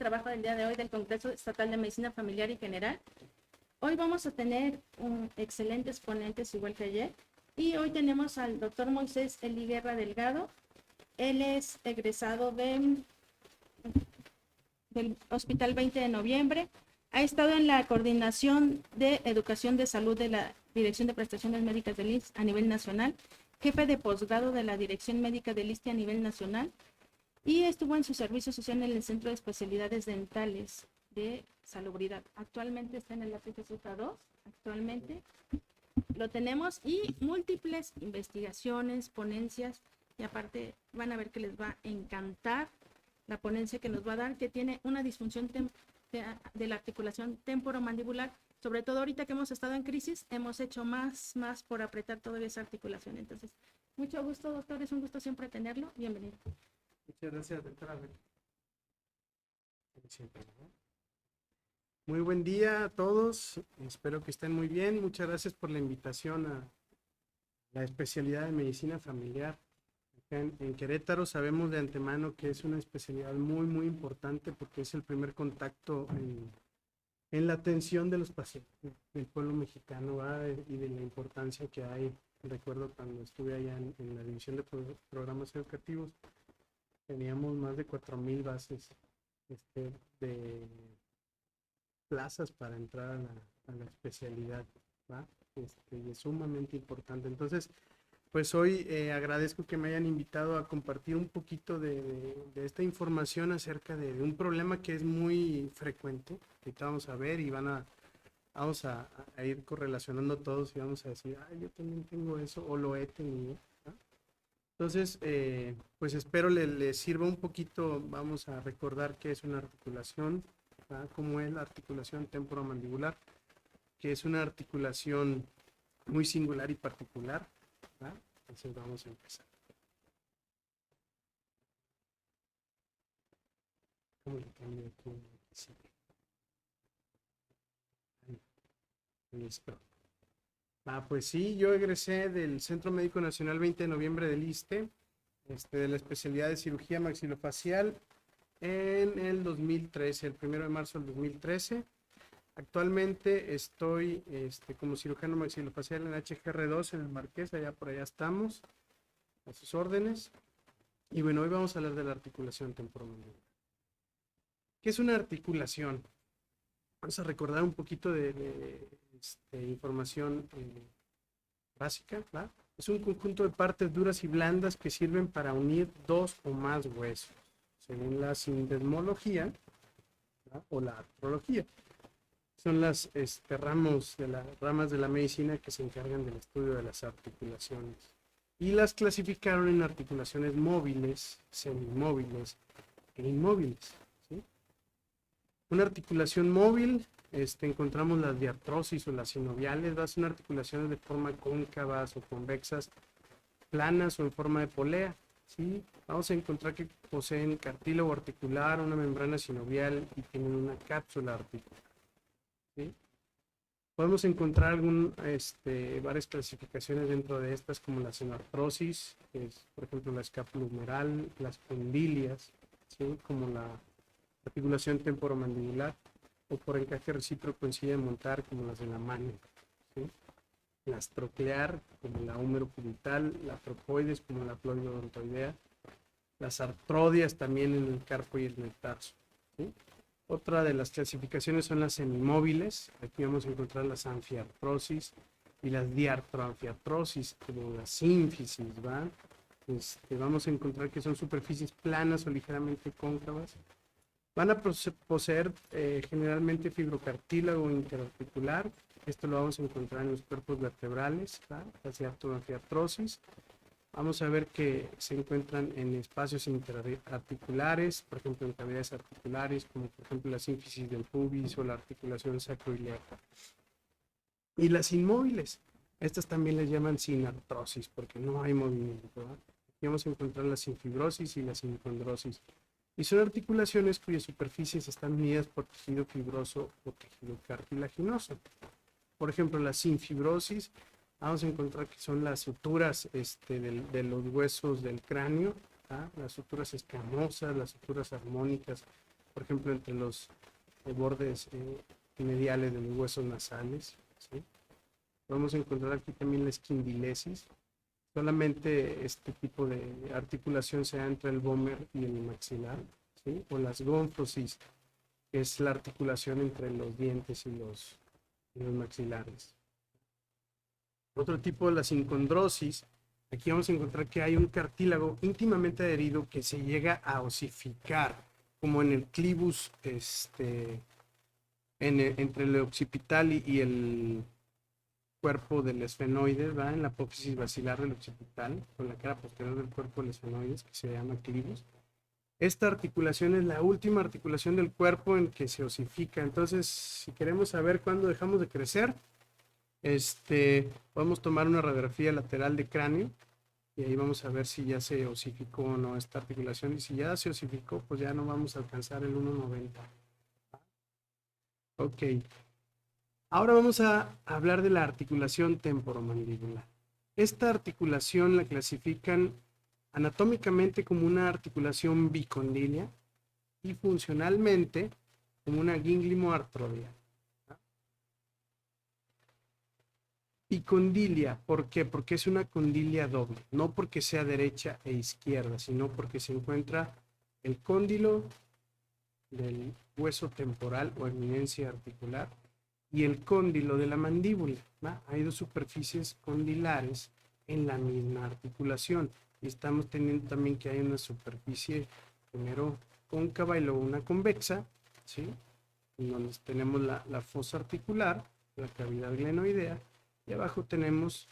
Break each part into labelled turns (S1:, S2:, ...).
S1: trabajo del día de hoy del Congreso Estatal de Medicina Familiar y General. Hoy vamos a tener excelentes ponentes, igual que ayer. Y hoy tenemos al doctor Moisés Eli Guerra Delgado. Él es egresado del Hospital 20 de Noviembre. Ha estado en la coordinación de educación de salud de la Dirección de Prestaciones Médicas del IMSS a nivel nacional, jefe de posgrado de la Dirección Médica del ISSSTE a nivel nacional, y estuvo en su servicio social en el Centro de Especialidades Dentales de Salubridad. Actualmente está en el APFZ2, actualmente lo tenemos, y múltiples investigaciones, ponencias, y aparte van a ver que les va a encantar la ponencia que nos va a dar, que tiene una disfunción de la articulación temporomandibular. Sobre todo ahorita que hemos estado en crisis, hemos hecho más por apretar todavía esa articulación. Entonces, mucho gusto, doctor, es un gusto siempre tenerlo. Bienvenido.
S2: Muchas gracias, doctora. Muy buen día a todos, espero que estén muy bien. Muchas gracias por la invitación a la especialidad de medicina familiar. Acá en Querétaro sabemos de antemano que es una especialidad muy importante porque es el primer contacto en la atención de los pacientes del pueblo mexicano, ¿verdad? Y de la importancia que hay. Recuerdo cuando estuve allá en la división de programas educativos, teníamos más de 4,000 bases de plazas para entrar a la especialidad, ¿va? Y es sumamente importante. Entonces, pues hoy agradezco que me hayan invitado a compartir un poquito de esta información acerca de un problema que es muy frecuente. Ahorita vamos a ver y vamos a ir correlacionando todos y vamos a decir, yo también tengo eso o lo he tenido. Entonces, pues espero les sirva un poquito. Vamos a recordar qué es una articulación, ¿verdad? Cómo es la articulación temporomandibular, que es una articulación muy singular y particular, ¿verdad? Entonces vamos a empezar. ¿Cómo le cambio aquí? Sí. Listo. Pues sí, yo egresé del Centro Médico Nacional 20 de Noviembre del ISSSTE, de la especialidad de cirugía maxilofacial en el 2013, el 1 de marzo del 2013. Actualmente estoy como cirujano maxilofacial en HGR2 en el Marqués, allá por allá estamos, a sus órdenes. Y bueno, hoy vamos a hablar de la articulación temporomandibular. ¿Qué es una articulación? Vamos a recordar un poquito de información básica, ¿verdad? Es un conjunto de partes duras y blandas que sirven para unir dos o más huesos, según la sindesmología, ¿verdad? O la artrología. Son las ramas de la medicina que se encargan del estudio de las articulaciones. Y las clasificaron en articulaciones móviles, semimóviles e inmóviles, ¿sí? Una articulación móvil, encontramos las diartrosis o las sinoviales, son articulaciones de forma cóncavas o convexas, planas o en forma de polea, ¿sí? Vamos a encontrar que poseen cartílago articular, una membrana sinovial y tienen una cápsula articular, ¿sí? Podemos encontrar varias clasificaciones dentro de estas, como la senoartrosis, que es, por ejemplo, la escápula humeral, las condilias, ¿sí? Como la articulación temporomandibular, o por encaje recíproco en silla de montar, como las de la mano, ¿sí? La astroclear, como la húmero-cubital, la trocoides, como la ploidodontoidea, las artrodias también en el carpo y en el tarso, ¿sí? Otra de las clasificaciones son las semimóviles. Aquí vamos a encontrar las anfiartrosis y las diartroanfiartrosis, como la sínfisis, ¿va? Vamos a encontrar que son superficies planas o ligeramente cóncavas. Van a poseer generalmente fibrocartílago interarticular. Esto lo vamos a encontrar en los cuerpos vertebrales, ¿va? Las diartroanfiartrosis. Vamos a ver que se encuentran en espacios interarticulares, por ejemplo en cavidades articulares, como por ejemplo la sínfisis del pubis o la articulación sacroiliaca. Y las inmóviles, estas también les llaman sinartrosis, porque no hay movimiento, ¿verdad? Aquí vamos a encontrar la sinfibrosis y la sincondrosis. Y son articulaciones cuyas superficies están unidas por tejido fibroso o tejido cartilaginoso. Por ejemplo, la sinfibrosis, vamos a encontrar que son las suturas de los huesos del cráneo, ¿ah? Las suturas escamosas, las suturas armónicas por ejemplo, entre los bordes mediales de los huesos nasales, ¿sí? Podemos encontrar aquí también la esquindilesis. Solamente este tipo de articulación se da entre el vómer y el maxilar, ¿sí? O las gónfosis, que es la articulación entre los dientes y los maxilares. Otro tipo de la sincondrosis, aquí vamos a encontrar que hay un cartílago íntimamente adherido que se llega a osificar, como en el clivus, entre el occipital y el cuerpo del esfenoides, ¿va? En la apófisis basilar del occipital, con la cara posterior del cuerpo del esfenoides, que se llama clivus. Esta articulación es la última articulación del cuerpo en que se osifica. Entonces, si queremos saber cuándo dejamos de crecer, podemos tomar una radiografía lateral de cráneo y ahí vamos a ver si ya se osificó o no esta articulación. Y si ya se osificó, pues ya no vamos a alcanzar el 1,90. Ok. Ahora vamos a hablar de la articulación temporomandibular. Esta articulación la clasifican anatómicamente como una articulación bicondilia y funcionalmente como una gínglimo-artrodial. Bicondilia, ¿por qué? Porque es una condilia doble, no porque sea derecha e izquierda, sino porque se encuentra el cóndilo del hueso temporal o eminencia articular y el cóndilo de la mandíbula, ¿va? Hay dos superficies condilares en la misma articulación y estamos teniendo también que hay una superficie primero cóncava y luego una convexa, ¿sí? En donde tenemos la fosa articular, la cavidad glenoidea, y abajo tenemos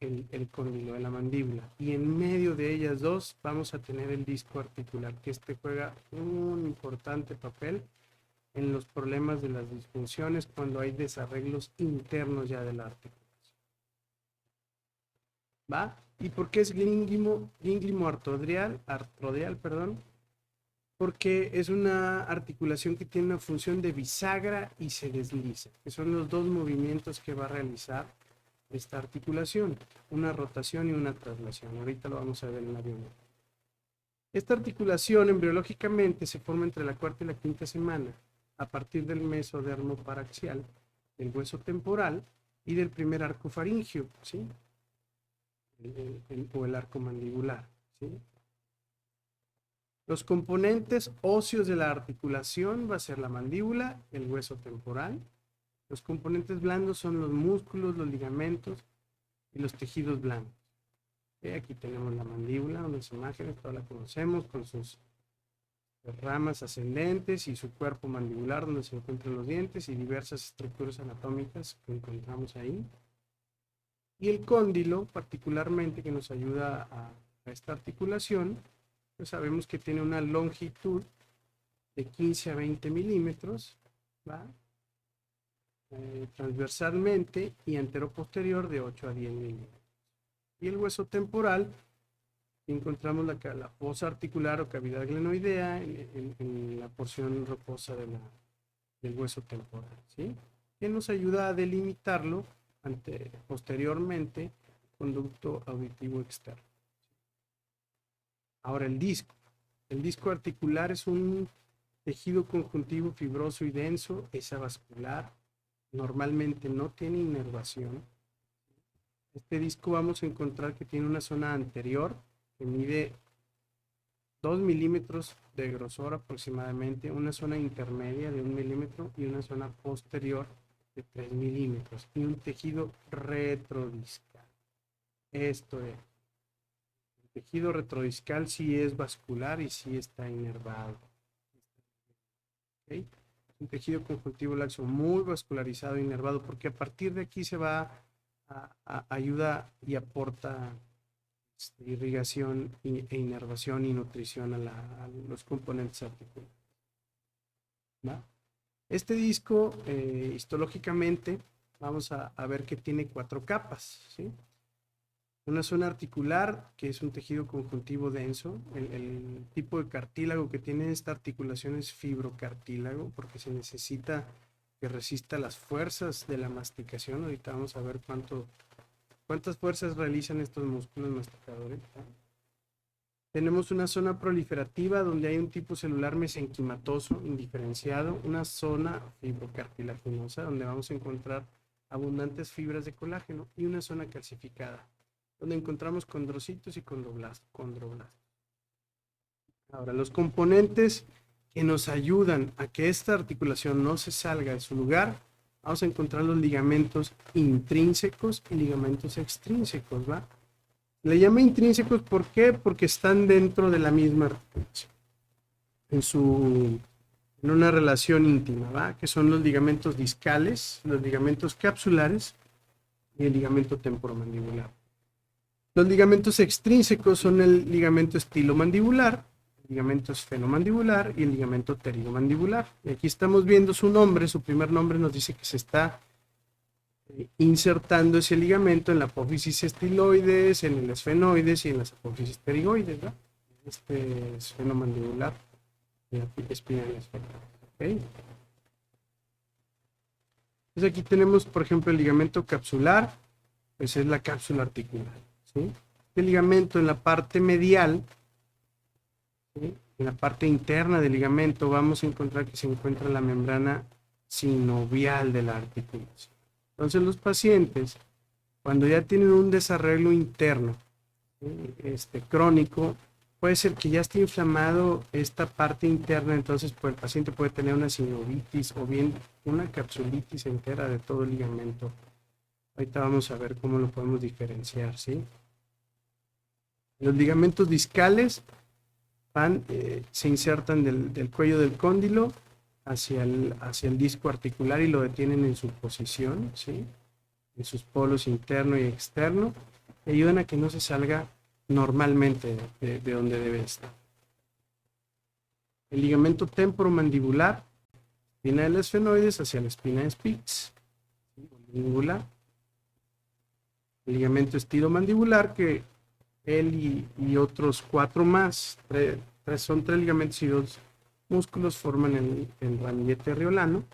S2: el cóndilo de la mandíbula. Y en medio de ellas dos vamos a tener el disco articular, que juega un importante papel en los problemas de las disfunciones cuando hay desarreglos internos ya del articulación. ¿Va? ¿Y por qué es gínglimo artrodial, perdón? Porque es una articulación que tiene una función de bisagra y se desliza, que son los dos movimientos que va a realizar esta articulación, una rotación y una traslación. Ahorita lo vamos a ver en la biometría. Esta articulación embriológicamente se forma entre la cuarta y la quinta semana, a partir del mesodermo paraxial, del hueso temporal y del primer arco faríngeo, ¿sí? O el arco mandibular, ¿sí? Los componentes óseos de la articulación va a ser la mandíbula, el hueso temporal. Los componentes blandos son los músculos, los ligamentos y los tejidos blandos. Aquí tenemos la mandíbula, unas imágenes, todas la conocemos, con sus ramas ascendentes y su cuerpo mandibular, donde se encuentran los dientes y diversas estructuras anatómicas que encontramos ahí. Y el cóndilo, particularmente, que nos ayuda a esta articulación, pues sabemos que tiene una longitud de 15 a 20 milímetros, ¿va? Transversalmente y anteroposterior de 8 a 10 milímetros. Y el hueso temporal, encontramos la fosa articular o cavidad glenoidea en la porción rocosa del hueso temporal, ¿sí? Que nos ayuda a delimitarlo posteriormente conducto auditivo externo. Ahora el disco. El disco articular es un tejido conjuntivo fibroso y denso, es avascular, normalmente no tiene inervación. Este disco vamos a encontrar que tiene una zona anterior que mide 2 milímetros de grosor aproximadamente, una zona intermedia de 1 milímetro y una zona posterior de 3 milímetros y un tejido retrodiscal. Esto es, el tejido retrodiscal sí es vascular y sí está inervado. ¿Okay? Un tejido conjuntivo laxo muy vascularizado e inervado porque a partir de aquí se va a ayuda y aporta irrigación e inervación y nutrición a los componentes articulares. ¿Va? Este disco, histológicamente, vamos a ver que tiene 4 capas, ¿sí? Una zona articular, que es un tejido conjuntivo denso. El tipo de cartílago que tiene esta articulación es fibrocartílago, porque se necesita que resista las fuerzas de la masticación. Ahorita vamos a ver cuántas fuerzas realizan estos músculos masticadores, ¿no? Tenemos una zona proliferativa donde hay un tipo celular mesenquimatoso indiferenciado, una zona fibrocartilaginosa donde vamos a encontrar abundantes fibras de colágeno y una zona calcificada donde encontramos condrocitos y condroblastos. Ahora, los componentes que nos ayudan a que esta articulación no se salga de su lugar, vamos a encontrar los ligamentos intrínsecos y ligamentos extrínsecos, ¿va? Le llamo intrínsecos, ¿por qué? Porque están dentro de la misma articulación, en una relación íntima, ¿va? Que son los ligamentos discales, los ligamentos capsulares y el ligamento temporomandibular. Los ligamentos extrínsecos son el ligamento estilomandibular, el ligamento esfenomandibular y el ligamento pterigomandibular. Y aquí estamos viendo su nombre, su primer nombre nos dice que se está insertando ese ligamento en la apófisis estiloides, en el esfenoides y en las apófisis pterigoides, ¿no? Este esfenomandibular y la espina del esfenoide. ¿Okay? Entonces aquí tenemos, por ejemplo, el ligamento capsular, pues es la cápsula articular, ¿sí? Este ligamento en la parte medial, ¿sí? En la parte interna del ligamento vamos a encontrar que se encuentra la membrana sinovial de la articulación. Entonces los pacientes, cuando ya tienen un desarreglo interno, crónico, puede ser que ya esté inflamado esta parte interna, entonces pues, el paciente puede tener una sinovitis o bien una capsulitis entera de todo el ligamento. Ahorita vamos a ver cómo lo podemos diferenciar, ¿sí? Los ligamentos discales se insertan del cuello del cóndilo hacia el disco articular y lo detienen en su posición, ¿sí? En sus polos interno y externo, y ayudan a que no se salga normalmente de donde debe estar. El ligamento temporomandibular, espina del esfenoides hacia la espina de Spitz, ¿sí? Mandibular. El ligamento estilomandibular, que él y otros 4 más, son 3 ligamentos y 2 músculos forman el ramillete riolano,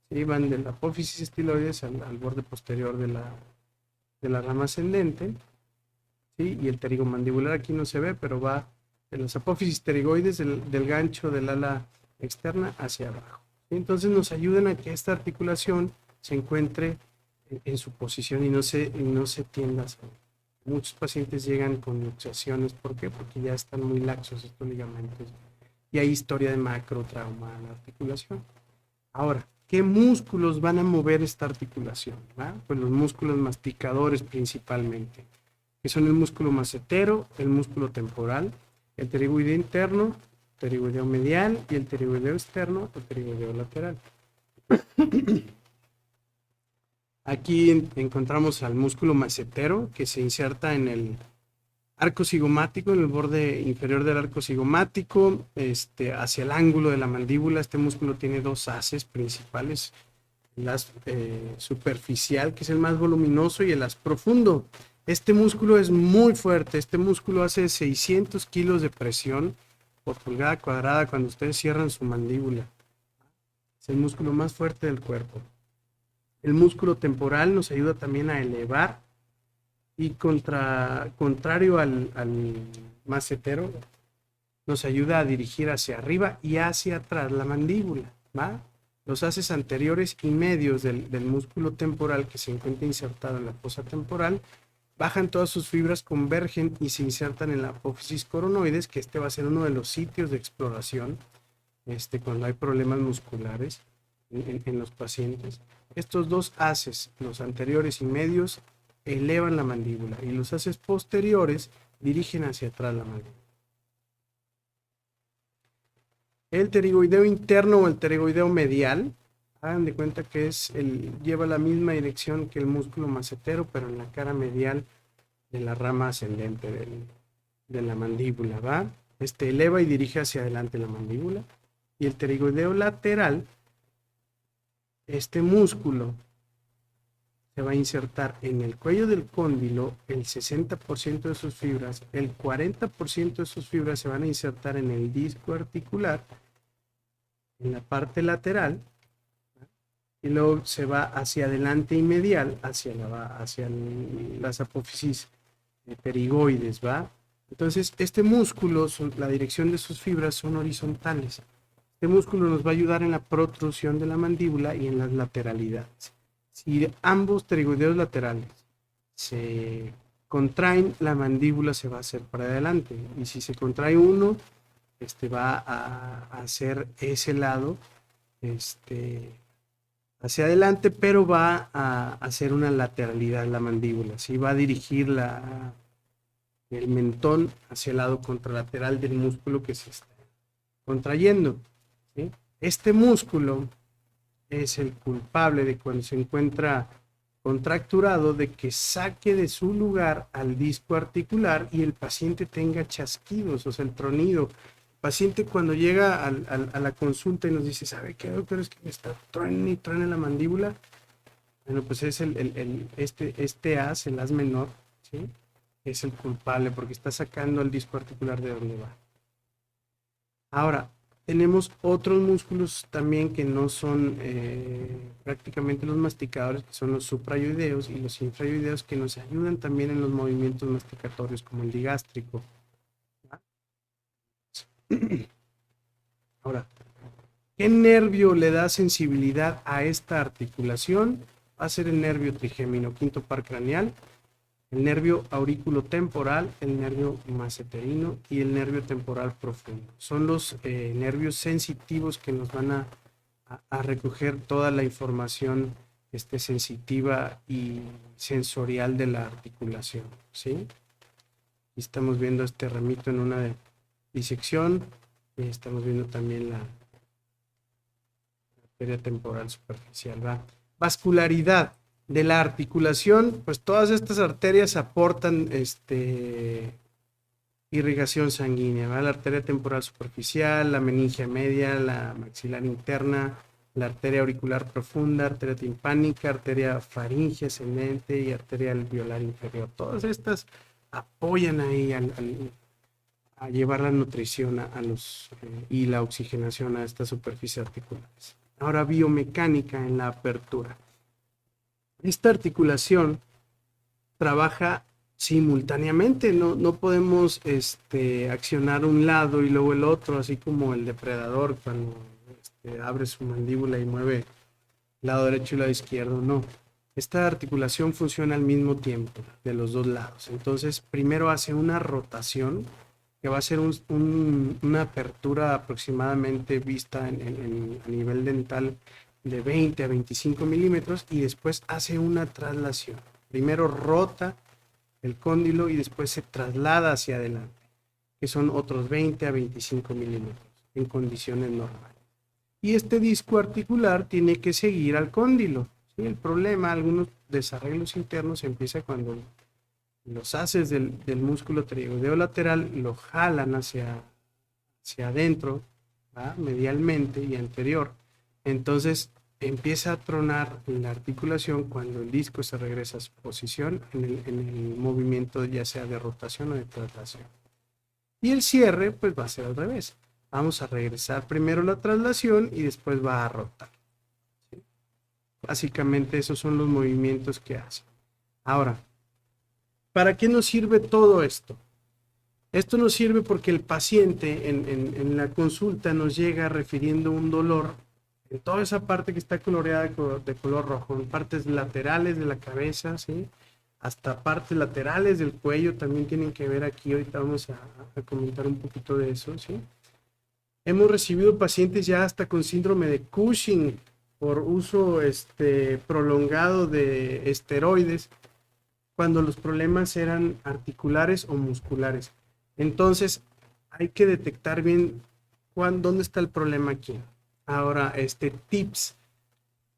S2: ¿sí? Van de la apófisis estiloides al borde posterior de la rama ascendente, ¿sí? Y el pterigomandibular aquí no se ve, pero va de las apófisis pterigoides del gancho del ala externa hacia abajo, ¿sí? Entonces nos ayudan a que esta articulación se encuentre en su posición y no se tienda a salir. Muchos pacientes llegan con luxaciones, ¿por qué? Porque ya están muy laxos estos ligamentos y hay historia de macrotrauma en la articulación. Ahora, ¿qué músculos van a mover esta articulación? ¿Va? Pues los músculos masticadores principalmente, que son el músculo macetero, el músculo temporal, el pterigoideo interno, el pterigoideo medial y el pterigoideo externo, el pterigoideo lateral. Aquí encontramos al músculo macetero que se inserta en el arco cigomático, en el borde inferior del arco cigomático, hacia el ángulo de la mandíbula. Este músculo tiene 2 haces principales, el haz superficial, que es el más voluminoso, y el haz profundo. Este músculo es muy fuerte, este músculo hace 600 kilos de presión por pulgada cuadrada cuando ustedes cierran su mandíbula. Es el músculo más fuerte del cuerpo. El músculo temporal nos ayuda también a elevar y contrario al macetero, nos ayuda a dirigir hacia arriba y hacia atrás la mandíbula, ¿va? Los haces anteriores y medios del músculo temporal que se encuentra insertado en la fosa temporal, bajan todas sus fibras, convergen y se insertan en la apófisis coronoides, que va a ser uno de los sitios de exploración cuando hay problemas musculares en los pacientes. Estos 2 haces, los anteriores y medios, elevan la mandíbula y los haces posteriores dirigen hacia atrás la mandíbula. El pterigoideo interno o el pterigoideo medial, hagan de cuenta que lleva la misma dirección que el músculo macetero, pero en la cara medial de la rama ascendente de la mandíbula, ¿va? Eleva y dirige hacia adelante la mandíbula. Y el pterigoideo lateral, este músculo se va a insertar en el cuello del cóndilo, el 60% de sus fibras, el 40% de sus fibras se van a insertar en el disco articular, en la parte lateral, y luego se va hacia adelante y medial, hacia las apófisis pterigoides, ¿va? Entonces, este músculo, la dirección de sus fibras son horizontales. Este músculo nos va a ayudar en la protrusión de la mandíbula y en las lateralidades. Si ambos pterigoideos laterales se contraen, la mandíbula se va a hacer para adelante. Y si se contrae uno, va a hacer ese lado hacia adelante, pero va a hacer una lateralidad en la mandíbula. ¿Sí? Va a dirigir el mentón hacia el lado contralateral del músculo que se está contrayendo. ¿Sí? Este músculo es el culpable de cuando se encuentra contracturado de que saque de su lugar al disco articular y el paciente tenga chasquidos, o sea, el tronido. El paciente cuando llega a la consulta y nos dice, ¿sabe qué, doctor? Es que me está truene y truene la mandíbula. Bueno, pues es este haz, el haz menor, ¿sí? Es el culpable porque está sacando el disco articular de donde va. Ahora, tenemos otros músculos también que no son prácticamente los masticadores, que son los suprayoideos y los infrayoideos, que nos ayudan también en los movimientos masticatorios, como el digástrico. Ahora, ¿qué nervio le da sensibilidad a esta articulación? Va a ser el nervio trigémino, quinto par craneal, el nervio auriculotemporal, el nervio masseterino y el nervio temporal profundo. Son los nervios sensitivos que nos van a recoger toda la información sensitiva y sensorial de la articulación, ¿sí? Y estamos viendo este ramito en una disección y estamos viendo también la arteria temporal superficial, ¿va? Vascularidad de la articulación, pues todas estas arterias aportan irrigación sanguínea, ¿va? La arteria temporal superficial, la meningia media, la maxilar interna, la arteria auricular profunda, arteria timpánica, arteria faríngea ascendente y arteria alveolar inferior. Todas estas apoyan ahí a llevar la nutrición y la oxigenación a estas superficies articulares. Ahora, biomecánica en la apertura. Esta articulación trabaja simultáneamente, no podemos accionar un lado y luego el otro, así como el depredador cuando abre su mandíbula y mueve el lado derecho y el lado izquierdo, no. Esta articulación funciona al mismo tiempo de los dos lados. Entonces, primero hace una rotación que va a ser una apertura aproximadamente vista a nivel dental de 20 a 25 milímetros y después hace una traslación. Primero rota el cóndilo y después se traslada hacia adelante, que son otros 20 a 25 milímetros en condiciones normales. Y este disco articular tiene que seguir al cóndilo. ¿Sí? El problema, algunos desarreglos internos, empieza cuando los haces del músculo pterigoideo lateral lo jalan hacia adentro, ¿va? Medialmente y anterior. Entonces empieza a tronar la articulación cuando el disco se regresa a su posición en el movimiento ya sea de rotación o de traslación. Y el cierre pues va a ser al revés. Vamos a regresar primero la traslación y después va a rotar. ¿Sí? Básicamente esos son los movimientos que hace. Ahora, ¿para qué nos sirve todo esto? Esto nos sirve porque el paciente en la consulta nos llega refiriendo un dolor en toda esa parte que está coloreada de color rojo, en partes laterales de la cabeza, ¿sí? Hasta partes laterales del cuello también tienen que ver aquí. Ahorita vamos a comentar un poquito de eso, ¿sí? Hemos recibido pacientes ya hasta con síndrome de Cushing por uso prolongado de esteroides cuando los problemas eran articulares o musculares. Entonces, hay que detectar bien dónde está el problema aquí. Ahora, tips.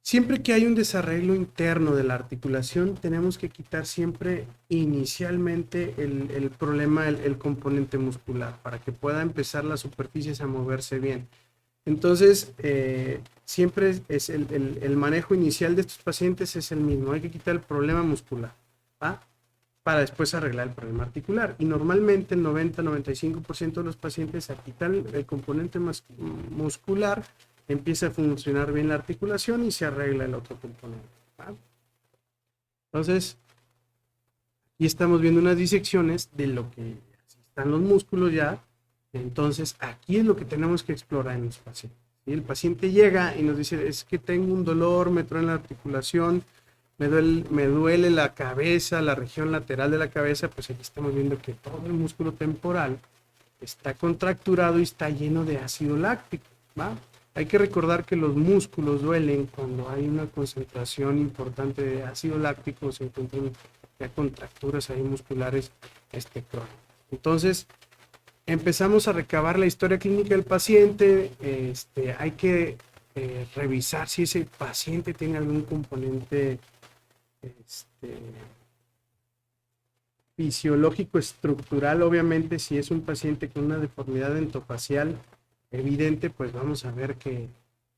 S2: Siempre que hay un desarreglo interno de la articulación, tenemos que quitar siempre inicialmente el problema, el componente muscular, para que pueda empezar las superficies a moverse bien. Entonces, siempre es el manejo inicial de estos pacientes es el mismo. Hay que quitar el problema muscular, ¿va? Para después arreglar el problema articular. Y normalmente el 90-95% de los pacientes, al quitar el componente muscular, empieza a funcionar bien la articulación y se arregla el otro componente, ¿va? Entonces, aquí estamos viendo unas disecciones de lo que están los músculos ya. Entonces, aquí es lo que tenemos que explorar en los pacientes. ¿Sí? El paciente llega y nos dice, es que tengo un dolor, me truena la articulación, me duele la cabeza, la región lateral de la cabeza. Pues aquí estamos viendo que todo el músculo temporal está contracturado y está lleno de ácido láctico, ¿va? Hay que recordar que los músculos duelen cuando hay una concentración importante de ácido láctico, se encuentran ya contracturas ahí musculares crónicas. Entonces, empezamos a recabar la historia clínica del paciente. Hay que revisar si ese paciente tiene algún componente fisiológico estructural. Obviamente, si es un paciente con una deformidad dentofacial evidente, pues vamos a ver que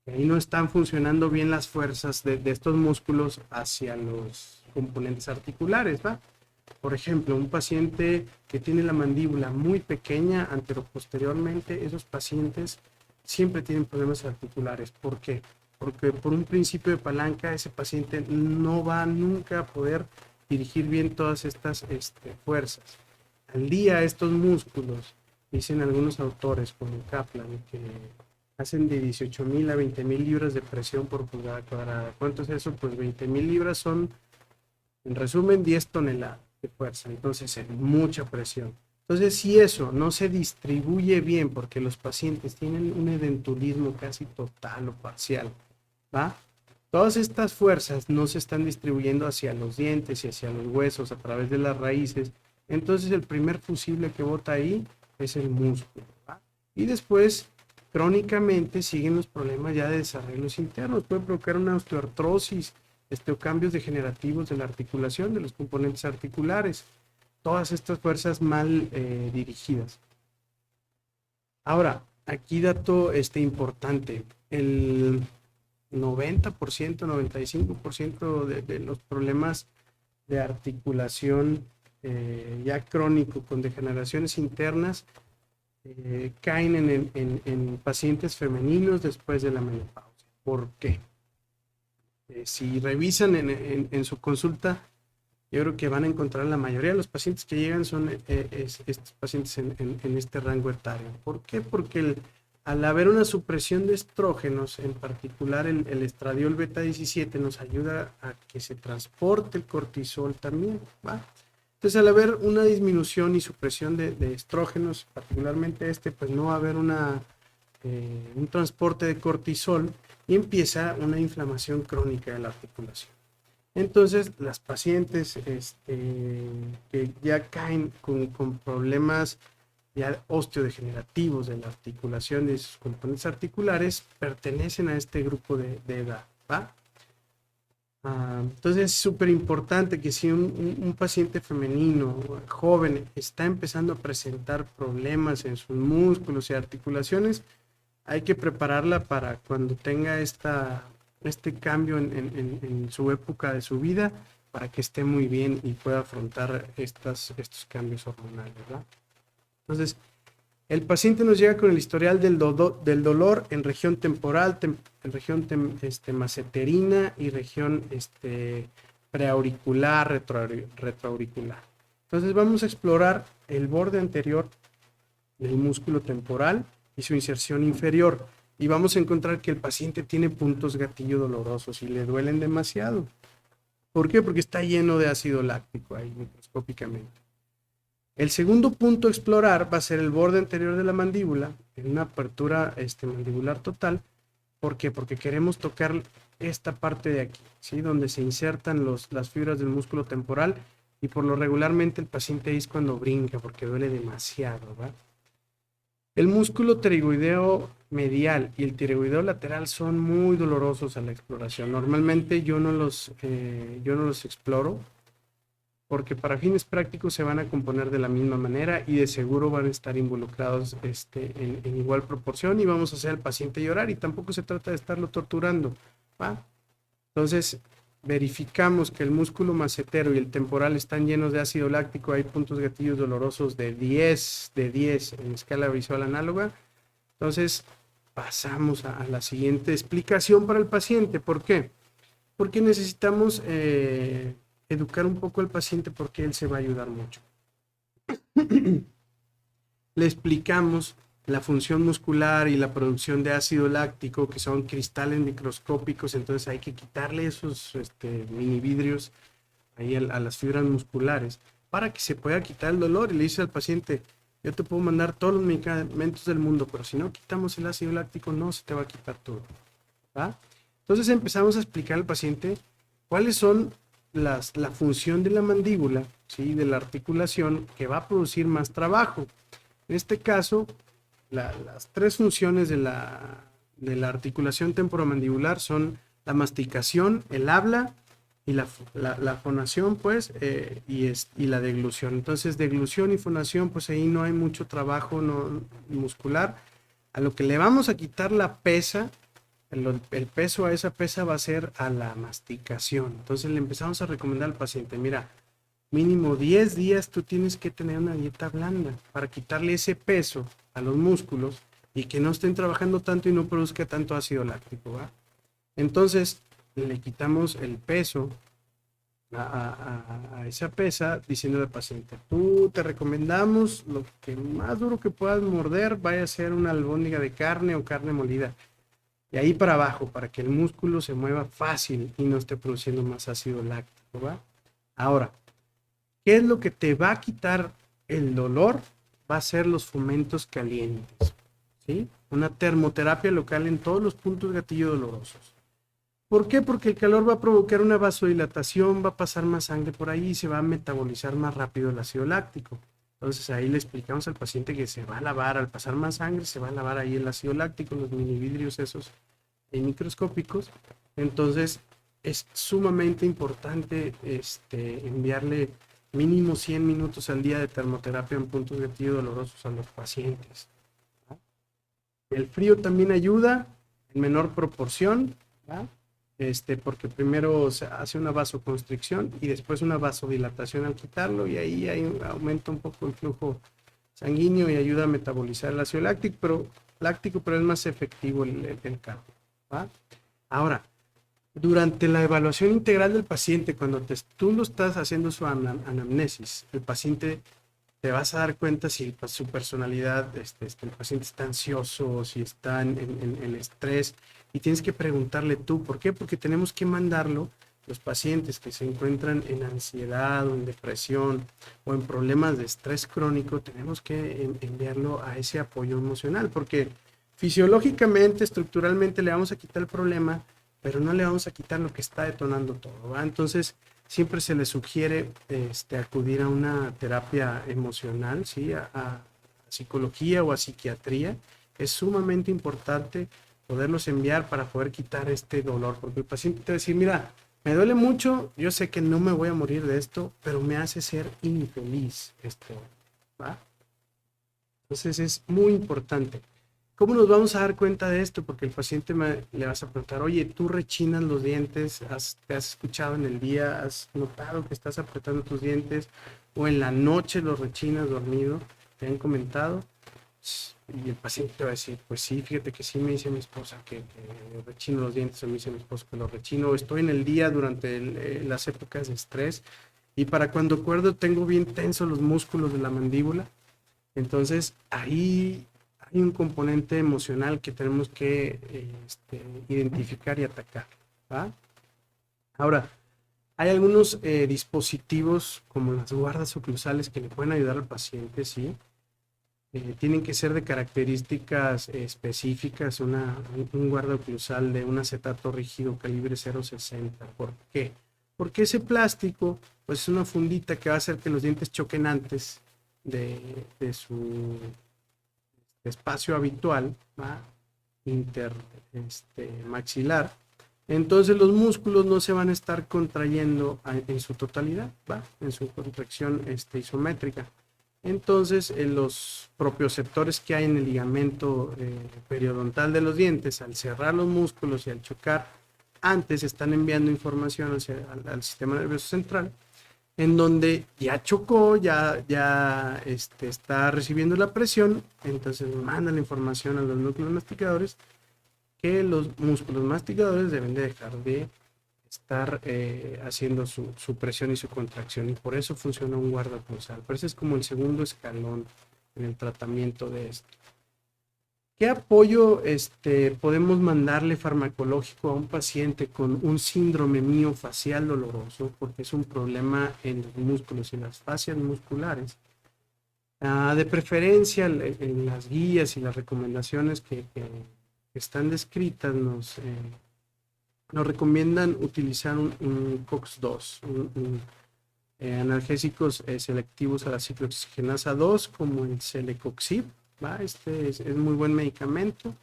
S2: ahí no están funcionando bien las fuerzas de estos músculos hacia los componentes articulares, ¿va? Por ejemplo, un paciente que tiene la mandíbula muy pequeña anteroposteriormente, esos pacientes siempre tienen problemas articulares. ¿Por qué? Porque por un principio de palanca ese paciente no va nunca a poder dirigir bien todas estas fuerzas. Al día estos músculos, dicen algunos autores como Kaplan, que hacen de 18,000 a 20,000 libras de presión por pulgada cuadrada. ¿Cuánto es eso? Pues 20,000 libras son, en resumen, 10 toneladas de fuerza. Entonces es mucha presión. Entonces, si eso no se distribuye bien, porque los pacientes tienen un edentulismo casi total o parcial, ¿va? Todas estas fuerzas no se están distribuyendo hacia los dientes y hacia los huesos a través de las raíces. Entonces, el primer fusible que bota ahí es el músculo, ¿va? Y después, crónicamente, siguen los problemas ya de desarreglos internos. Puede provocar una osteoartrosis, o cambios degenerativos de la articulación, de los componentes articulares. Todas estas fuerzas mal dirigidas. Ahora, aquí dato importante. El 90%, 95% de los problemas de articulación ya crónico con degeneraciones internas caen en pacientes femeninos después de la menopausia. ¿Por qué? Si revisan en su consulta, yo creo que van a encontrar la mayoría de los pacientes que llegan son estos pacientes en este rango etario. ¿Por qué? Porque al haber una supresión de estrógenos, en particular el estradiol beta 17, nos ayuda a que se transporte el cortisol también, ¿va? Entonces, al haber una disminución y supresión de estrógenos, particularmente pues no va a haber un transporte de cortisol y empieza una inflamación crónica de la articulación. Entonces, las pacientes que ya caen con problemas ya osteodegenerativos de la articulación y de sus componentes articulares pertenecen a este grupo de edad, ¿va? Entonces es súper importante que si un paciente femenino, joven, está empezando a presentar problemas en sus músculos y articulaciones, hay que prepararla para cuando tenga este cambio en su época de su vida, para que esté muy bien y pueda afrontar estos cambios hormonales, ¿verdad? Entonces, el paciente nos llega con el historial del dolor en región temporal, en región maceterina y región preauricular, retroauricular. Entonces vamos a explorar el borde anterior del músculo temporal y su inserción inferior. Y vamos a encontrar que el paciente tiene puntos gatillo dolorosos y le duelen demasiado. ¿Por qué? Porque está lleno de ácido láctico ahí microscópicamente. El segundo punto a explorar va a ser el borde anterior de la mandíbula, en una apertura mandibular total. ¿Por qué? Porque queremos tocar esta parte de aquí, ¿sí? Donde se insertan las fibras del músculo temporal, y por lo regularmente el paciente ahí es cuando brinca porque duele demasiado, ¿va? El músculo pterigoideo medial y el tiroideo lateral son muy dolorosos a la exploración. Normalmente yo no los exploro, porque para fines prácticos se van a componer de la misma manera y de seguro van a estar involucrados en igual proporción, y vamos a hacer al paciente llorar, y tampoco se trata de estarlo torturando, ¿va? Entonces, verificamos que el músculo macetero y el temporal están llenos de ácido láctico, hay puntos gatillos dolorosos de 10 en escala visual análoga. Entonces, pasamos a la siguiente explicación para el paciente. ¿Por qué? Porque necesitamos educar un poco al paciente, porque él se va a ayudar mucho. le explicamos la función muscular y la producción de ácido láctico, que son cristales microscópicos, entonces hay que quitarle esos mini vidrios ahí a las fibras musculares para que se pueda quitar el dolor. Y le dice al paciente, yo te puedo mandar todos los medicamentos del mundo, pero si no quitamos el ácido láctico no se te va a quitar todo, ¿va? Entonces empezamos a explicar al paciente cuáles son la función de la mandíbula, ¿sí? De la articulación que va a producir más trabajo. En este caso, las tres funciones de la articulación temporomandibular son la masticación, el habla y la fonación, pues, y la deglución. Entonces, deglución y fonación, pues ahí no hay mucho trabajo muscular. A lo que le vamos a quitar la pesa, el peso a esa pesa va a ser a la masticación. Entonces le empezamos a recomendar al paciente, mira, mínimo 10 días tú tienes que tener una dieta blanda para quitarle ese peso a los músculos y que no estén trabajando tanto y no produzca tanto ácido láctico, ¿va? Entonces le quitamos el peso a esa pesa, diciendo al paciente, tú te recomendamos lo que más duro que puedas morder vaya a ser una albóndiga de carne o carne molida. Y ahí para abajo, para que el músculo se mueva fácil y no esté produciendo más ácido láctico, ¿va? Ahora, ¿qué es lo que te va a quitar el dolor? Va a ser los fomentos calientes, ¿sí? Una termoterapia local en todos los puntos gatillo dolorosos. ¿Por qué? Porque el calor va a provocar una vasodilatación, va a pasar más sangre por ahí y se va a metabolizar más rápido el ácido láctico. Entonces ahí le explicamos al paciente que se va a lavar, al pasar más sangre, se va a lavar ahí el ácido láctico, los mini vidrios esos microscópicos. Entonces es sumamente importante enviarle mínimo 100 minutos al día de termoterapia en puntos gatillo dolorosos a los pacientes, ¿no? El frío también ayuda en menor proporción, ¿no? Porque primero se hace una vasoconstricción y después una vasodilatación al quitarlo, y ahí aumenta un poco el flujo sanguíneo y ayuda a metabolizar el ácido láctico, pero es más efectivo el cambio, ¿va? Ahora, durante la evaluación integral del paciente, cuando tú lo estás haciendo su anamnesis, el paciente te vas a dar cuenta si su personalidad, el paciente está ansioso, si está en estrés, y tienes que preguntarle tú, ¿por qué? Porque tenemos que mandarlo, los pacientes que se encuentran en ansiedad o en depresión o en problemas de estrés crónico, tenemos que enviarlo a ese apoyo emocional, porque fisiológicamente, estructuralmente le vamos a quitar el problema, pero no le vamos a quitar lo que está detonando todo, ¿va? Entonces, siempre se le sugiere acudir a una terapia emocional, ¿sí? A psicología o a psiquiatría. Es sumamente importante poderlos enviar para poder quitar este dolor, porque el paciente te va a decir, mira, me duele mucho, yo sé que no me voy a morir de esto, pero me hace ser infeliz esto, ¿va? Entonces es muy importante. ¿Cómo nos vamos a dar cuenta de esto? Porque el paciente le vas a preguntar, oye, ¿tú rechinas los dientes? ¿Te has escuchado en el día? ¿Has notado que estás apretando tus dientes? ¿O en la noche los rechinas dormido? ¿Te han comentado? Y el paciente te va a decir, pues sí, fíjate que sí me dice mi esposa que rechino los dientes, o me dice mi esposo que los rechino. Estoy en el día durante las épocas de estrés y para cuando acuerdo tengo bien tensos los músculos de la mandíbula. Entonces ahí hay un componente emocional que tenemos que identificar y atacar, ¿va? Ahora, hay algunos dispositivos como las guardas oclusales que le pueden ayudar al paciente, ¿sí? Tienen que ser de características específicas, un guarda oclusal de un acetato rígido calibre 0.60. ¿Por qué? Porque ese plástico, pues es una fundita que va a hacer que los dientes choquen antes de su espacio habitual, ¿va? Maxilar. Entonces los músculos no se van a estar contrayendo en su totalidad, ¿va? En su contracción isométrica. Entonces los propioceptores que hay en el ligamento periodontal de los dientes, al cerrar los músculos y al chocar, antes están enviando información al sistema nervioso central, en donde ya chocó, ya está recibiendo la presión, entonces manda la información a los núcleos masticadores que los músculos masticadores deben de dejar de estar haciendo su presión y su contracción, y por eso funciona un guarda oclusal. Pero ese es como el segundo escalón en el tratamiento de esto. ¿Qué apoyo podemos mandarle farmacológico a un paciente con un síndrome miofacial doloroso? Porque es un problema en los músculos y las fascias musculares. De preferencia, en las guías y las recomendaciones que están descritas nos recomiendan utilizar un COX-2, analgésicos selectivos a la ciclooxigenasa 2, como el Celecoxib, ¿va? Este es muy buen medicamento,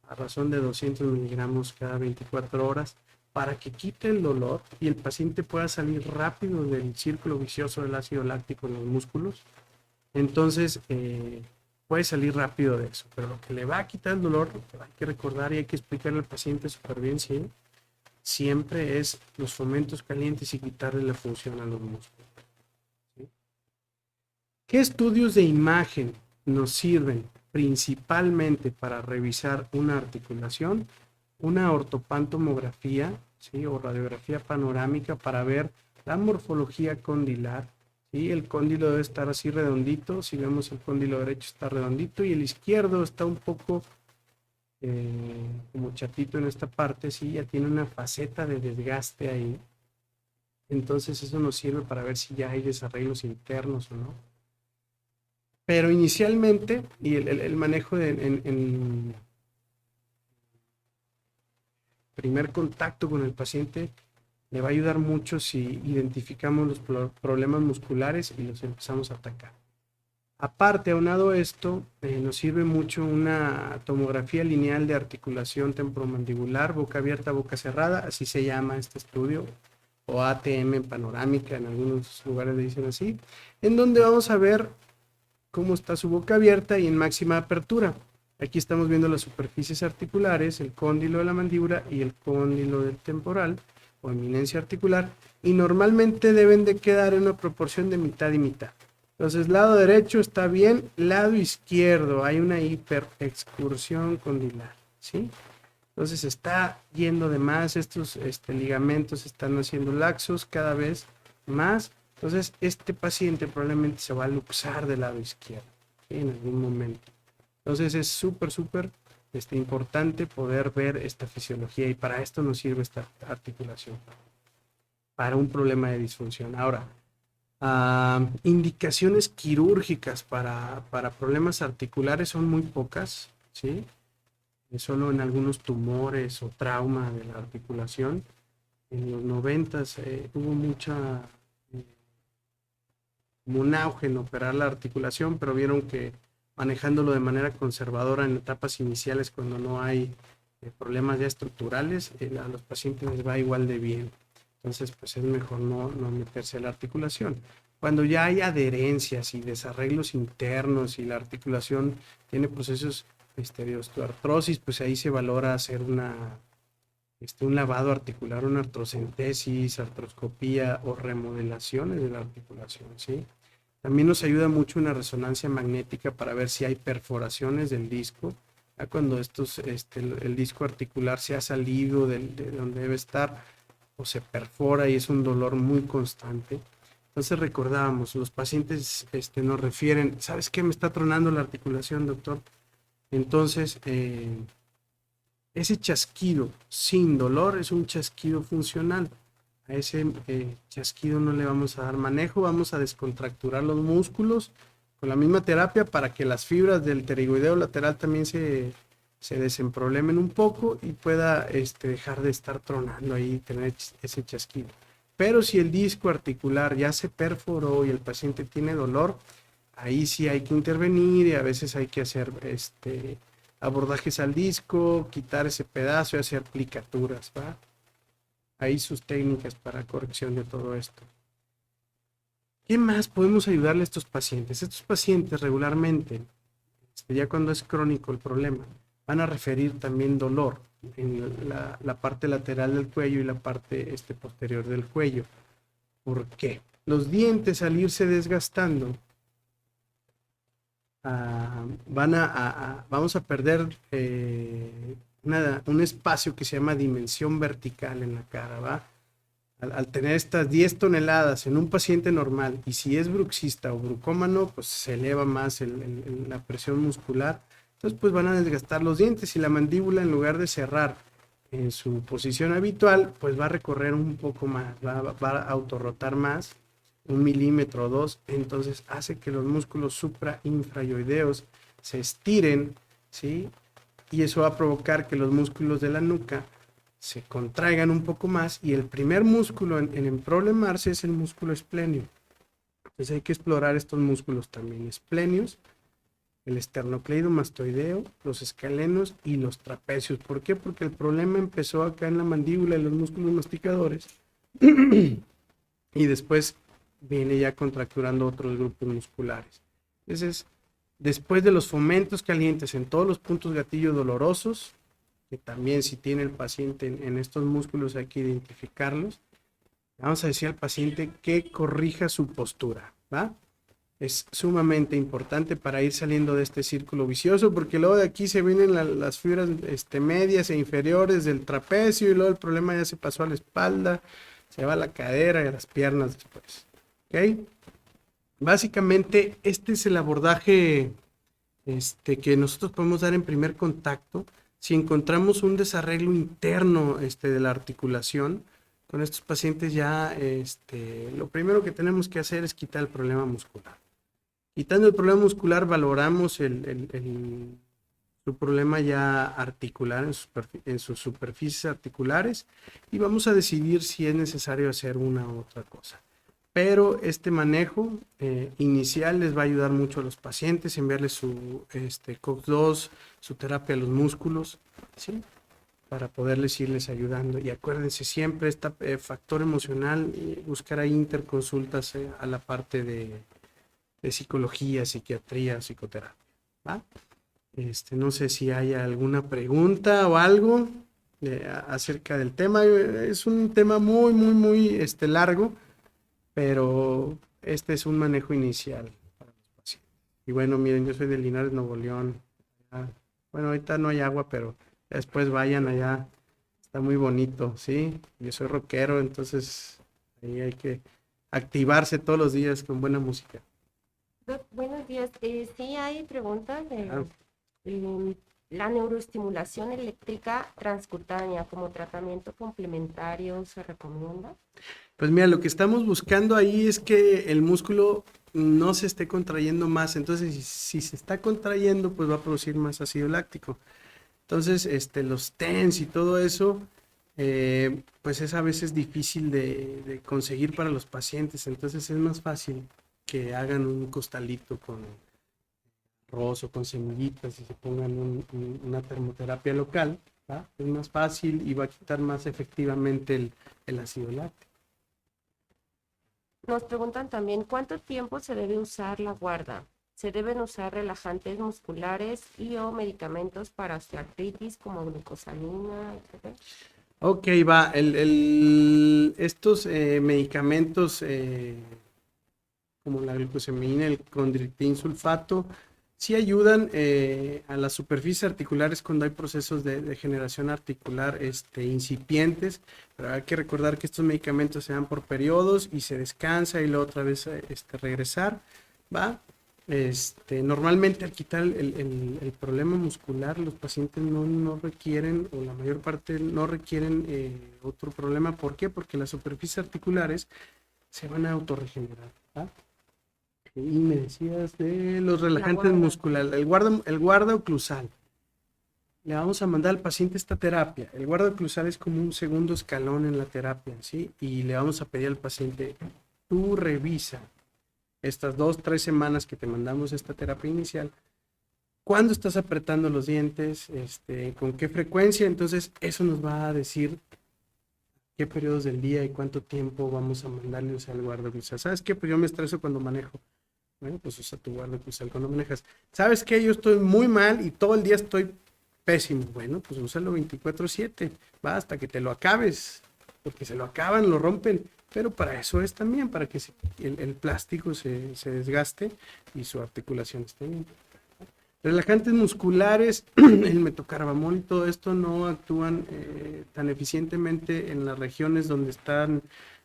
S2: a razón de 200 miligramos cada 24 horas, para que quite el dolor y el paciente pueda salir rápido del círculo vicioso del ácido láctico en los músculos. Entonces, puede salir rápido de eso, pero lo que le va a quitar el dolor, hay que recordar y hay que explicarle al paciente súper bien, ¿sí? Siempre es los fomentos calientes y quitarle la función a los músculos, ¿sí? ¿Qué estudios de imagen nos sirven principalmente para revisar una articulación? Una ortopantomografía, ¿sí? O radiografía panorámica para ver la morfología condilar, ¿sí? El cóndilo debe estar así redondito. Si vemos el cóndilo derecho está redondito y el izquierdo está un poco como chatito en esta parte, sí, ya tiene una faceta de desgaste ahí. Entonces eso nos sirve para ver si ya hay desarreglos internos o no. Pero inicialmente, y el manejo en primer contacto con el paciente le va a ayudar mucho si identificamos los problemas musculares y los empezamos a atacar. Aparte, aunado a esto, nos sirve mucho una tomografía lineal de articulación temporomandibular, boca abierta, boca cerrada, así se llama este estudio, o ATM panorámica, en algunos lugares le dicen así, en donde vamos a ver cómo está su boca abierta y en máxima apertura. Aquí estamos viendo las superficies articulares, el cóndilo de la mandíbula y el cóndilo del temporal, o eminencia articular, y normalmente deben de quedar en una proporción de mitad y mitad. Entonces, lado derecho está bien, lado izquierdo hay una hiperexcursión condilar, ¿sí? Entonces está yendo de más, estos ligamentos están haciendo laxos cada vez más. Entonces, este paciente probablemente se va a luxar del lado izquierdo, ¿sí? En algún momento. Entonces, es súper importante poder ver esta fisiología y para esto nos sirve esta articulación, para un problema de disfunción. Ahora, indicaciones quirúrgicas para problemas articulares son muy pocas, ¿sí? Solo en algunos tumores o trauma de la articulación. En los 90s hubo un auge en operar la articulación, pero vieron que manejándolo de manera conservadora en etapas iniciales, cuando no hay problemas ya estructurales, a los pacientes les va igual de bien. Entonces, pues es mejor no meterse a la articulación. Cuando ya hay adherencias y desarreglos internos y la articulación tiene procesos de osteoartrosis, pues ahí se valora hacer un lavado articular, una artrocentesis, artroscopía o remodelaciones de la articulación, ¿sí? También nos ayuda mucho una resonancia magnética para ver si hay perforaciones del disco. Ya cuando el disco articular se ha salido de donde debe estar o se perfora y es un dolor muy constante. Entonces recordábamos, los pacientes nos refieren, ¿sabes qué? Me está tronando la articulación, doctor. Entonces, ese chasquido sin dolor es un chasquido funcional. A ese chasquido no le vamos a dar manejo, vamos a descontracturar los músculos con la misma terapia para que las fibras del pterigoideo lateral también se desemproblemen un poco y pueda dejar de estar tronando ahí y tener ese chasquido. Pero si el disco articular ya se perforó y el paciente tiene dolor, ahí sí hay que intervenir y a veces hay que hacer abordajes al disco, quitar ese pedazo y hacer aplicaturas, ¿va? Ahí sus técnicas para corrección de todo esto. ¿Qué más podemos ayudarle a estos pacientes? Estos pacientes regularmente, ya cuando es crónico el problema, van a referir también dolor en la parte lateral del cuello y la parte posterior del cuello. ¿Por qué? Los dientes, al irse desgastando, vamos a perder un espacio que se llama dimensión vertical en la cara, ¿va? al tener estas 10 toneladas en un paciente normal, y si es bruxista o brucómano, pues se eleva más la presión muscular, entonces pues van a desgastar los dientes y la mandíbula, en lugar de cerrar en su posición habitual, pues va a recorrer un poco más, va a autorrotar más, 1 milímetro o 2, entonces hace que los músculos suprainfrayoideos se estiren, ¿sí? Y eso va a provocar que los músculos de la nuca se contraigan un poco más, y el primer músculo en problemarse es el músculo esplenio. Entonces hay que explorar estos músculos también, esplenios, el esternocleidomastoideo, los escalenos y los trapecios. ¿Por qué? Porque el problema empezó acá en la mandíbula, en los músculos masticadores, y después viene ya contracturando otros grupos musculares. Entonces, después de los fomentos calientes en todos los puntos gatillo dolorosos, que también si tiene el paciente en estos músculos hay que identificarlos, vamos a decir al paciente que corrija su postura, ¿va? Es sumamente importante para ir saliendo de este círculo vicioso, porque luego de aquí se vienen las fibras medias e inferiores del trapecio, y luego el problema ya se pasó a la espalda, se va a la cadera y a las piernas después. ¿Ok? Básicamente este es el abordaje que nosotros podemos dar en primer contacto. Si encontramos un desarreglo interno de la articulación, con estos pacientes ya lo primero que tenemos que hacer es quitar el problema muscular. Quitando el problema muscular, valoramos su problema ya articular en sus superficies articulares, y vamos a decidir si es necesario hacer una u otra cosa. Pero este manejo inicial les va a ayudar mucho a los pacientes, enviarles su COX-2, su terapia a los músculos, ¿sí? Para poderles irles ayudando. Y acuérdense siempre este factor emocional, buscar ahí interconsultas a la parte de psicología, psiquiatría, psicoterapia, ¿va? No sé si hay alguna pregunta o algo acerca del tema. Es un tema muy, muy, muy largo, pero este es un manejo inicial para los pacientes. Y bueno, miren, yo soy de Linares, Nuevo León. Bueno, ahorita no hay agua, pero después vayan allá. Está muy bonito, ¿sí? Yo soy rockero, entonces ahí hay que activarse todos los días con buena música.
S3: Buenos días. Sí, hay preguntas de
S2: Claro.
S3: La neuroestimulación eléctrica transcutánea como tratamiento complementario se recomienda.
S2: Pues mira, lo que estamos buscando ahí es que el músculo no se esté contrayendo más. Entonces, si se está contrayendo, pues va a producir más ácido láctico. Entonces, los TENS y todo eso, pues es a veces difícil de conseguir para los pacientes. Entonces es más fácil que hagan un costalito con arroz o con semillitas y se pongan una termoterapia local, ¿va? Es más fácil y va a quitar más efectivamente el ácido láctico.
S3: Nos preguntan también cuánto tiempo se debe usar la guarda. ¿Se deben usar relajantes musculares y o medicamentos para osteoartritis como glucosamina, etc.?
S2: Ok, va. Estos medicamentos como la glucosamina, el condroitin sulfato, sí ayudan a las superficies articulares cuando hay procesos de degeneración articular incipientes, pero hay que recordar que estos medicamentos se dan por periodos y se descansa y luego otra vez regresar, ¿va? Normalmente al quitar el problema muscular, los pacientes no requieren, o la mayor parte no requieren otro problema. ¿Por qué? Porque las superficies articulares se van a autorregenerar, ¿va? Y me decías de los relajantes musculares, el guarda oclusal. Le vamos a mandar al paciente esta terapia. El guarda oclusal es como un segundo escalón en la terapia, ¿sí? Y le vamos a pedir al paciente, tú revisa estas 2-3 semanas que te mandamos esta terapia inicial, ¿cuándo estás apretando los dientes? ¿Con qué frecuencia? Entonces eso nos va a decir qué periodos del día y cuánto tiempo vamos a mandarle usar el guarda oclusal. ¿Sabes qué? Pues yo me estreso cuando manejo. Bueno, pues usa tu guarda oclusal cuando manejas. ¿Sabes qué? Yo estoy muy mal y todo el día estoy pésimo. Bueno, pues úsalo 24/7, va hasta que te lo acabes, porque se lo acaban, lo rompen. Pero para eso es también, para que el plástico se desgaste y su articulación esté bien. Relajantes musculares, el metocarvamol y todo esto no actúan tan eficientemente en las regiones donde están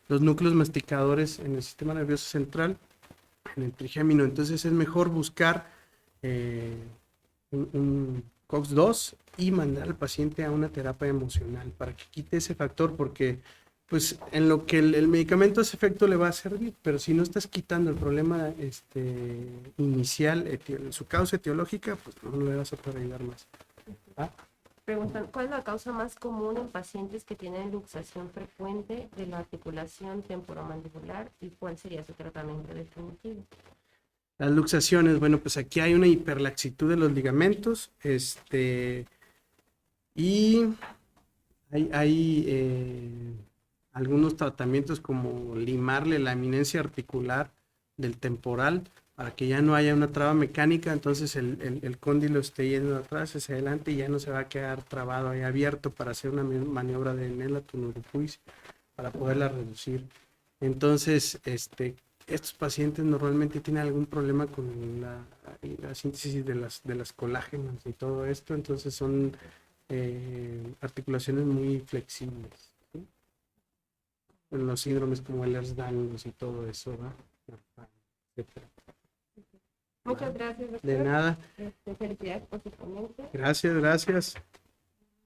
S2: los núcleos masticadores en el sistema nervioso central, en el trigémino. Entonces es mejor buscar un COX-2 y mandar al paciente a una terapia emocional para que quite ese factor, porque pues en lo que el medicamento hace efecto le va a servir, pero si no estás quitando el problema inicial, su causa etiológica, pues no le vas a poder ayudar más. ¿Ah?
S3: Preguntan, ¿cuál es la causa más común en pacientes que tienen luxación frecuente de la articulación temporomandibular y cuál sería su tratamiento definitivo?
S2: Las luxaciones, bueno, pues aquí hay una hiperlaxitud de los ligamentos, y hay algunos tratamientos como limarle la eminencia articular del temporal para que ya no haya una traba mecánica, entonces el cóndilo esté yendo atrás, hacia adelante y ya no se va a quedar trabado ahí abierto para hacer una maniobra de Nella-Tunurupuis para poderla reducir. Entonces, estos pacientes normalmente tienen algún problema con la síntesis de las colágenos y todo esto, entonces son articulaciones muy flexibles, ¿sí? En los síndromes como Ehlers-Danlos y todo eso, ¿verdad? Etcétera.
S3: Muchas gracias, doctor.
S2: De nada.
S3: Felicidades por su ponencia.
S2: Gracias, gracias.